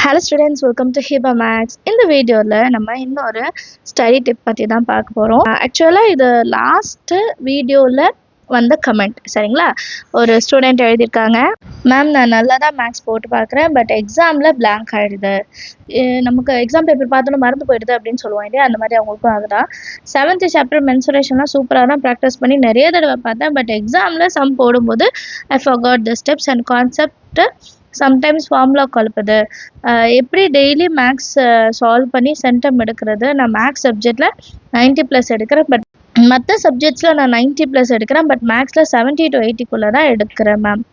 Hello students, welcome to Hiba Max. இந்த வீடியோவில் நம்ம இன்னொரு ஸ்டடி டிப் பற்றி தான் பார்க்க போகிறோம். ஆக்சுவலாக இது லாஸ்ட் வீடியோவில் வந்த கமெண்ட். சரிங்களா? ஒரு ஸ்டூடெண்ட் எழுதியிருக்காங்க, மேம் நான் நல்லா தான் மேக்ஸ் போட்டு பார்க்குறேன், பட் எக்ஸாமில் blank ஆகிடுது. நமக்கு எக்ஸாம் பேப்பர் பார்த்தோன்னு மறந்து போயிடுது அப்படின்னு சொல்லுவோம் இல்லையா, அந்த மாதிரி அவங்களுக்கும் ஆகுதா. 7th சாப்டர் மென்சுரேஷன்லாம் சூப்பராக தான் ப்ராக்டிஸ் பண்ணி நிறைய தடவை பார்த்தேன், பட் எக்ஸாமில் சம் போடும்போது I forgot the steps and concept. Sometimes formula குழப்புது. எப்படி டெய்லி மேக்ஸ் சால்வ் பண்ணி சென்டம் எடுக்கிறது? நான் மேக்ஸ் சப்ஜெக்டில் 90+ எடுக்கிறேன், பட் மற்ற சப்ஜெக்ட்ஸில் நான் 90+ எடுக்கிறேன், பட் மேக்ஸில் 70 to 80 தான் எடுக்கிறேன் மேம்.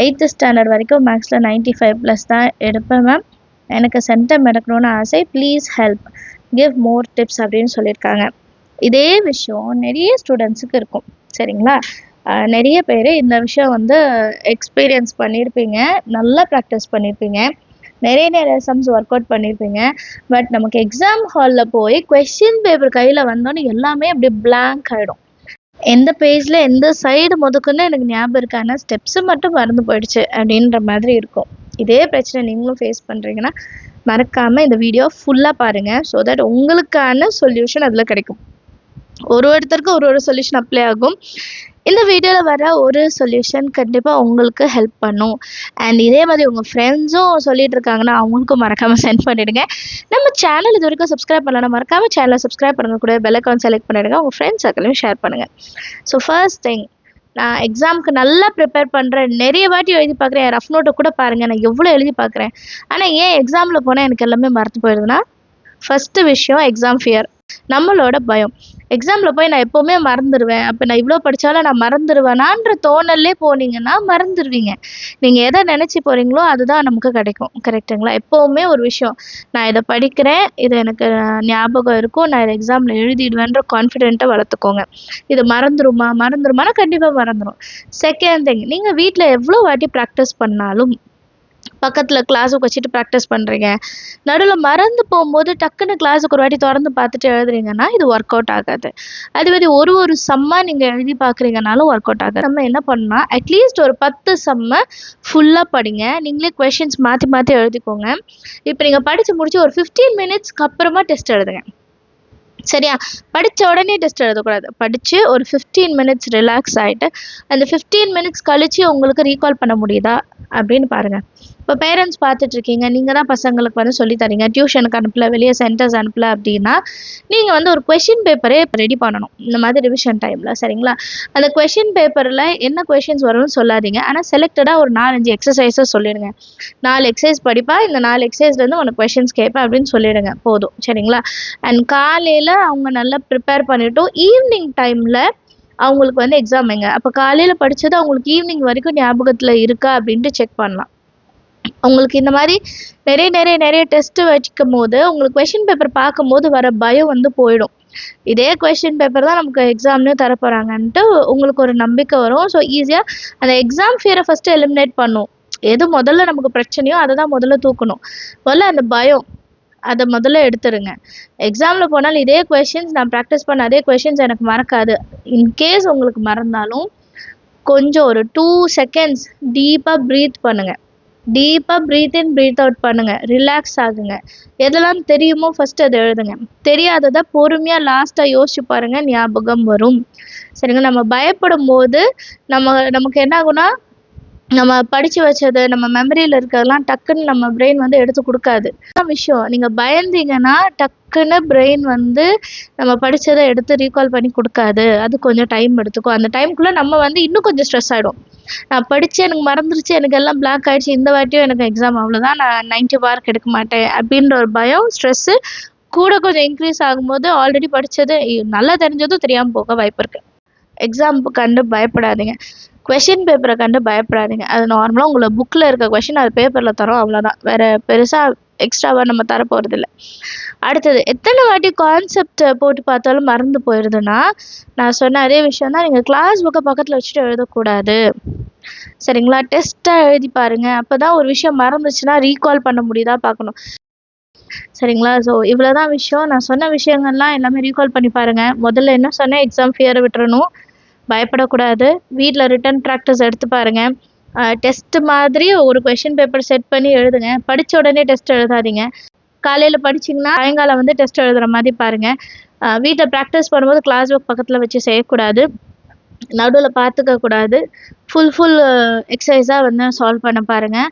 8th ஸ்டாண்டர்ட் வரைக்கும் மேக்ஸில் 95+ தான் எடுப்பேன் மேம். எனக்கு சென்டம் எடுக்கணும்னு ஆசை, please help, give more tips அப்படின்னு சொல்லியிருக்காங்க. இதே விஷயம் நிறைய ஸ்டூடெண்ட்ஸுக்கு இருக்கும். சரிங்களா? நிறைய பேர் இந்த விஷயம் எக்ஸ்பீரியன்ஸ் பண்ணியிருப்பீங்க, நல்லா ப்ராக்டிஸ் பண்ணியிருப்பீங்க, நிறைய சம்ஸ் ஒர்க் அவுட் பண்ணியிருப்பீங்க. பட் நமக்கு எக்ஸாம் ஹாலில் போய் கொஷின் பேப்பர் கையில் வந்தோன்னே எல்லாமே அப்படி blank ஆகிடும். எந்த பேஜில் எந்த சைடு முதக்குன்னு எனக்கு ஞாபகம் இருக்கான, ஸ்டெப்ஸு மட்டும் மறந்து போயிடுச்சு அப்படின்ற மாதிரி இருக்கும். இதே பிரச்சனை நீங்களும் ஃபேஸ் பண்ணுறீங்கன்னா மறக்காமல் இந்த வீடியோ ஃபுல்லாக பாருங்கள், ஸோ தட் உங்களுக்கான சொல்யூஷன் அதில் கிடைக்கும். ஒருத்தருக்கும் ஒரு சொல்யூஷன் அப்ளை ஆகும். இந்த வீடியோவில் வர ஒரு சொல்யூஷன் கண்டிப்பாக உங்களுக்கு ஹெல்ப் பண்ணும். அண்ட் இதே மாதிரி உங்கள் ஃப்ரெண்ட்ஸும் சொல்லிட்டு இருக்காங்கன்னா அவங்களுக்கும் மறக்காமல் சென்ட் பண்ணிவிடுங்க. நம்ம சேனல் இது வரைக்கும் சப்ஸ்கிரைப் பண்ணலாம், மறக்காமல் சேனலை சப்ஸ்கிரைப் பண்ணுங்க, கூட பெல் ஐகான் செலக்ட் பண்ணிவிடுங்க, உங்கள் ஃப்ரெண்ட்ஸ் சர்க்கிளையும் ஷேர் பண்ணுங்கள். ஸோ ஃபர்ஸ்ட் திங், நான் எக்ஸாமுக்கு நல்லா ப்ரிப்பேர் பண்ணுறேன், நிறைய வாட்டி எழுதி பார்க்குறேன், ரஃப் நோட்டை கூட பாருங்கள், நான் எவ்வளோ எழுதி பார்க்குறேன், ஆனால் ஏன் எக்ஸாமில் போனால் எனக்கு எல்லாமே மறந்து போயிடுதுன்னா, ஃபஸ்ட்டு விஷயம் எக்ஸாம் ஃபியர், நம்மளோட பயம். எக்ஸாமில் போய் நான் எப்போவுமே மறந்துடுவேன், அப்போ நான் இவ்வளோ படித்தாலும் நான் மறந்துடுவேனான்ற தோணல்லே போனீங்கன்னா மறந்துடுவீங்க. நீங்கள் எதை நினச்சி போகிறீங்களோ அதுதான் நமக்கு கிடைக்கும். கரெக்டுங்களா? எப்போவுமே ஒரு விஷயம், நான் இதை படிக்கிறேன், இது எனக்கு ஞாபகம் இருக்கும், நான் இதை எக்ஸாமில் எழுதிடுவேன்ற கான்ஃபிடென்ட்டை வளர்த்துக்கோங்க. இது மறந்துருமானா கண்டிப்பாக மறந்துடும். செகண்ட் திங், நீங்கள் வீட்டில் எவ்வளோ வாட்டி ப்ராக்டிஸ் பண்ணாலும், பக்கத்தில் கிளாஸுக்கு வச்சுட்டு ப்ராக்டிஸ் பண்ணுறீங்க, நடுவில் மறந்து போகும்போது டக்குன்னு கிளாஸுக்கு ஒரு வாட்டி திறந்து பார்த்துட்டு எழுதுறீங்கன்னா இது ஒர்க் அவுட் ஆகாது. அதுமாதிரி ஒரு சம்மாக நீங்கள் எழுதி பார்க்குறீங்கனாலும் ஒர்க் அவுட் ஆகாது. நம்ம என்ன பண்ணால் அட்லீஸ்ட் ஒரு 10 சம்மை ஃபுல்லாக படிங்க, நீங்களே கொஷின்ஸ் மாற்றி மாற்றி எழுதிக்கோங்க. இப்போ நீங்கள் படித்து முடிச்சு ஒரு 15 மினிட்ஸ்க்கு அப்புறமா டெஸ்ட் எழுதுங்க. சரியா? படித்த உடனே டெஸ்ட் எழுதக்கூடாது. படித்து ஒரு 15 மினிட்ஸ் ரிலாக்ஸ் ஆகிட்டு அந்த 15 மினிட்ஸ் கழித்து உங்களுக்கு ரீகால் பண்ண முடியுதா அப்படின்னு பாருங்கள். இப்போ பேரண்ட்ஸ் பார்த்துட்ருக்கீங்க, நீங்கள் தான் பசங்களுக்கு சொல்லி தரீங்க, டியூஷனுக்கு அனுப்பல, வெளியே சென்டர்ஸ் அனுப்பல அப்படின்னா நீங்கள் ஒரு கொஷின் பேப்பரே ரெடி பண்ணணும் இந்த மாதிரி ரிவிஷன் டைமில். சரிங்களா? அந்த கொஷின் பேப்பரில் என்ன கொஷின்ஸ் வரும்னு சொல்லாதீங்க, ஆனால் செலக்டடாக ஒரு 4-5 எக்ஸசைஸை சொல்லிடுங்க. 4 எக்ஸசைஸ் படிப்பா, இந்த 4 எக்ஸசைஸ்லேருந்து உனக்கு கொஷின்ஸ் கேட்பேன் அப்படின்னு சொல்லிடுங்க, போதும். சரிங்களா? அண்ட் காலையில் அவங்க நல்லா ப்ரிப்பேர் பண்ணிவிட்டோம், ஈவினிங் டைமில் அவங்களுக்கு எக்ஸாம் வைங்க. அப்போ காலையில் படித்தது அவங்களுக்கு ஈவினிங் வரைக்கும் ஞாபகத்தில் இருக்கா அப்படின்ட்டு செக் பண்ணலாம். உங்களுக்கு இந்த மாதிரி நிறைய டெஸ்ட்டு வச்சுக்கும் போது உங்களுக்கு கொஷின் பேப்பர் பார்க்கும்போது வர பயம் போயிடும். இதே கொஷின் பேப்பர் தான் நமக்கு எக்ஸாம்லேயும் தரப்போகிறாங்கன்ட்டு உங்களுக்கு ஒரு நம்பிக்கை வரும். ஸோ ஈஸியாக அந்த எக்ஸாம் ஃபியரை ஃபஸ்ட்டு எலிமினேட் பண்ணும். எது முதல்ல நமக்கு பிரச்சனையோ அதை தான் முதல்ல தூக்கணும். முதல்ல அந்த பயம் அதை முதல்ல எடுத்துருங்க. எக்ஸாமில் போனாலும் இதே கொஷின்ஸ் நான் ப்ராக்டிஸ் பண்ண அதே கொஷின்ஸ் எனக்கு மறக்காது. இன்கேஸ் உங்களுக்கு மறந்தாலும் கொஞ்சம் ஒரு 2 செகண்ட்ஸ் டீப்பாக ப்ரீத் பண்ணுங்கள். டீப்பாக ப்ரீத் இன் ப்ரீத் அவுட் பண்ணுங்கள், ரிலாக்ஸ் ஆகுங்க. எதெல்லாம் தெரியுமோ ஃபஸ்ட்டு அதை எழுதுங்க, தெரியாததை பொறுமையாக லாஸ்ட்டாக யோசிச்சு பாருங்கள், ஞாபகம் வரும். சரிங்க? நம்ம பயப்படும் போது நமக்கு என்ன ஆகுனா, நம்ம படித்து வச்சது நம்ம மெமரியில் இருக்கிறதெல்லாம் டக்குன்னு நம்ம பிரெயின் எடுத்து கொடுக்காது. விஷயம், நீங்கள் பயந்தீங்கன்னா டக்குன்னு பிரெயின் நம்ம படித்ததை எடுத்து ரீகால் பண்ணி கொடுக்காது, அது கொஞ்சம் டைம் எடுத்துக்கும். அந்த டைமுக்குள்ளே நம்ம இன்னும் கொஞ்சம் ஸ்ட்ரெஸ் ஆகிடும். நான் படித்து எனக்கு மறந்துருச்சு, எனக்கு எல்லாம் பிளாக் ஆகிடுச்சு, இந்த வாட்டியும் எனக்கு எக்ஸாம் அவ்வளோதான், நான் 90 மார்க் எடுக்க மாட்டேன் அப்படின்ற ஒரு பயம், ஸ்ட்ரெஸ்ஸு கூட கொஞ்சம் இன்க்ரீஸ் ஆகும்போது ஆல்ரெடி படித்தது நல்லா தெரிஞ்சதும் தெரியாமல் போக வாய்ப்பு இருக்குது. எக்ஸாமுக்கு கண்டு பயப்படாதீங்க, கொஷின் பேப்பரை கண்டு பயப்படாதீங்க. அது நார்மலாக உங்களை புக்கில் இருக்க கொஷின் அது பேப்பரில் தரோம், அவ்வளோதான். வேறு பெருசாக எக்ஸ்ட்ராவாக நம்ம தர போகிறதில்ல. அடுத்தது, எத்தனை வாட்டி கான்செப்ட் போட்டு பார்த்தாலும் மறந்து போயிடுதுன்னா, நான் சொன்ன அதே விஷயம் தான், நீங்கள் கிளாஸ் புக்கை பக்கத்தில் வச்சுட்டு எழுதக்கூடாது. சரிங்களா? டெஸ்ட்டாக எழுதி பாருங்கள், அப்போ தான் ஒரு விஷயம் மறந்துச்சுன்னா ரீகால் பண்ண முடியுதா பார்க்கணும். சரிங்களா? ஸோ இவ்வளோ தான் விஷயம். நான் சொன்ன விஷயங்கள்லாம் எல்லாமே ரீகால் பண்ணி பாருங்கள். முதல்ல என்ன சொன்னேன், எக்ஸாம் ஃபியரை விட்டுறணும், பயப்படக்கூடாது, வீட்டில் ரிட்டன் ப்ராக்டிஸ் எடுத்து பாருங்கள். டெஸ்ட் மாதிரி ஒரு கொஷின் பேப்பர் செட் பண்ணி எழுதுங்க. படித்த உடனே டெஸ்ட் எழுதாதீங்க. காலையில் படிச்சிங்கன்னா சாயங்காலம் வந்து டெஸ்ட் எழுதுகிற மாதிரி பாருங்கள். வீட்டில் ப்ராக்டிஸ் பண்ணும்போது கிளாஸ் ஒர்க் பக்கத்தில் வச்சு செய்யக்கூடாது. நடுவில் பார்த்துக்க கூடாது. ஃபுல் எக்ஸசைஸாக வந்து சால்வ் பண்ண பாருங்கள்.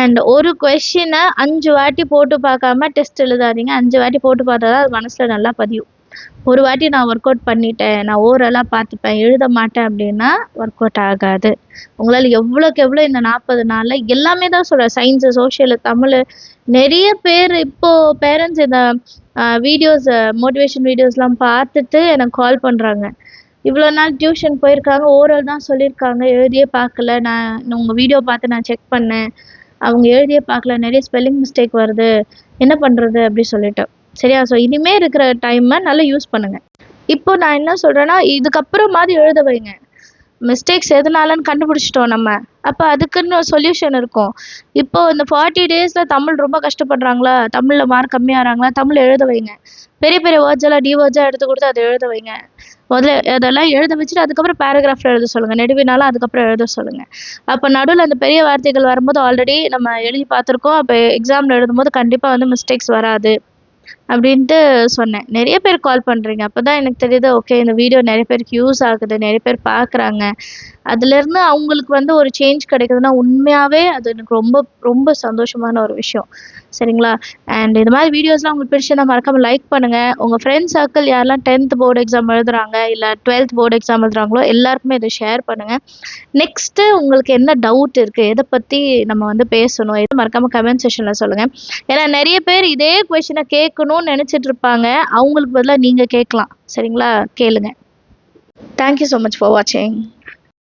அண்ட் ஒரு கொஷினை 5 வாட்டி போட்டு பார்க்காம டெஸ்ட் எழுதாதீங்க. 5 வாட்டி போட்டு பார்த்தா தான் அது மனசில் நல்லா பதியும். ஒரு வாட்டி நான் ஒர்க் அவுட் பண்ணிட்டேன், நான் ஓரலாக பார்த்துப்பேன், எழுத மாட்டேன் அப்படின்னா ஒர்க் அவுட் ஆகாது. உங்களால் எவ்வளோக்கு எவ்வளோ இந்த 40 நாளில் எல்லாமே தான் சொல்கிறேன், சயின்ஸு, சோஷியலு, தமிழ், நிறைய பேர் இப்போது பேரண்ட்ஸ் இந்த வீடியோஸ், மோட்டிவேஷன் வீடியோஸ்லாம் பார்த்துட்டு எனக்கு கால் பண்ணுறாங்க. இவ்வளோ நாள் டியூஷன் போயிருக்காங்க, ஓரல் தான் சொல்லியிருக்காங்க, எழுதியே பார்க்கல, நான் உங்கள் வீடியோ பார்த்து நான் செக் பண்ணேன், அவங்க எழுதியே பார்க்கல, நிறைய ஸ்பெல்லிங் மிஸ்டேக் வருது, என்ன பண்ணுறது அப்படி சொல்லிட்டு. சரியா? ஸோ இனிமேல் இருக்கிற டைமை நல்லா யூஸ் பண்ணுங்கள். இப்போ நான் என்ன சொல்கிறேன்னா, இதுக்கப்புறமாவது எழுத வைங்க. மிஸ்டேக்ஸ் எதனாலன்னு கண்டுபிடிச்சிட்டோம் நம்ம, அப்போ அதுக்குன்னு சொல்யூஷன் இருக்கும். இப்போ இந்த 40 டேஸில் தமிழ் ரொம்ப கஷ்டப்படுறாங்களா, தமிழில் மார்க் கம்மியாகிறாங்களா, தமிழ் எழுத வைங்க. பெரிய பெரிய வேர்ட்ஸ் எல்லாம் டிவேர்ட்ஸாக எடுத்து கொடுத்து அதை எழுத வைங்க. முதல்ல அதெல்லாம் எழுத வச்சுட்டு அதுக்கப்புறம் பேராகிராஃபில் எழுத சொல்லுங்கள். நெடுவினாலும் அதுக்கப்புறம் எழுத சொல்லுங்கள். அப்போ நடுவில் அந்த பெரிய வார்த்தைகள் வரும்போது ஆல்ரெடி நம்ம எழுதி பார்த்துருக்கோம். அப்போ எக்ஸாமில் எழுதும்போது கண்டிப்பாக வந்து மிஸ்டேக்ஸ் வராது அப்படின்ட்டு சொன்னேன். நிறைய பேர் கால் பண்ணுறீங்க. அப்போ தான் எனக்கு தெரியுது, ஓகே இந்த வீடியோ நிறைய பேருக்கு யூஸ் ஆகுது, நிறைய பேர் பார்க்குறாங்க. அதுலேருந்து அவங்களுக்கு வந்து ஒரு சேஞ்ச் கிடைக்குதுன்னா உண்மையாகவே அது எனக்கு ரொம்ப ரொம்ப சந்தோஷமான ஒரு விஷயம். சரிங்களா? அண்ட் இந்த மாதிரி வீடியோஸ்லாம் உங்களுக்கு பிடிச்சிருந்தா மறக்காமல் லைக் பண்ணுங்கள். உங்கள் ஃப்ரெண்ட்ஸ் சர்க்கிள் யாரெல்லாம் 10th போர்டு எக்ஸாம் எழுதுறாங்க, இல்லை 12th போர்டு எக்ஸாம் எழுதுறாங்களோ எல்லாருக்குமே இதை ஷேர் பண்ணுங்கள். நெக்ஸ்ட்டு உங்களுக்கு என்ன டவுட் இருக்குது, எதை பற்றி நம்ம வந்து பேசணும், எது மறக்காமல் கமெண்ட் செக்ஷனில் சொல்லுங்கள். ஏன்னா நிறைய பேர் இதே கொஷினை கேட்கணும்னு நினச்சிட்டு இருப்பாங்க. அவங்களுக்கு பதிலாக நீங்கள் கேட்கலாம். சரிங்களா? கேளுங்க. தேங்க்யூ ஸோ மச் ஃபார் வாட்சிங்.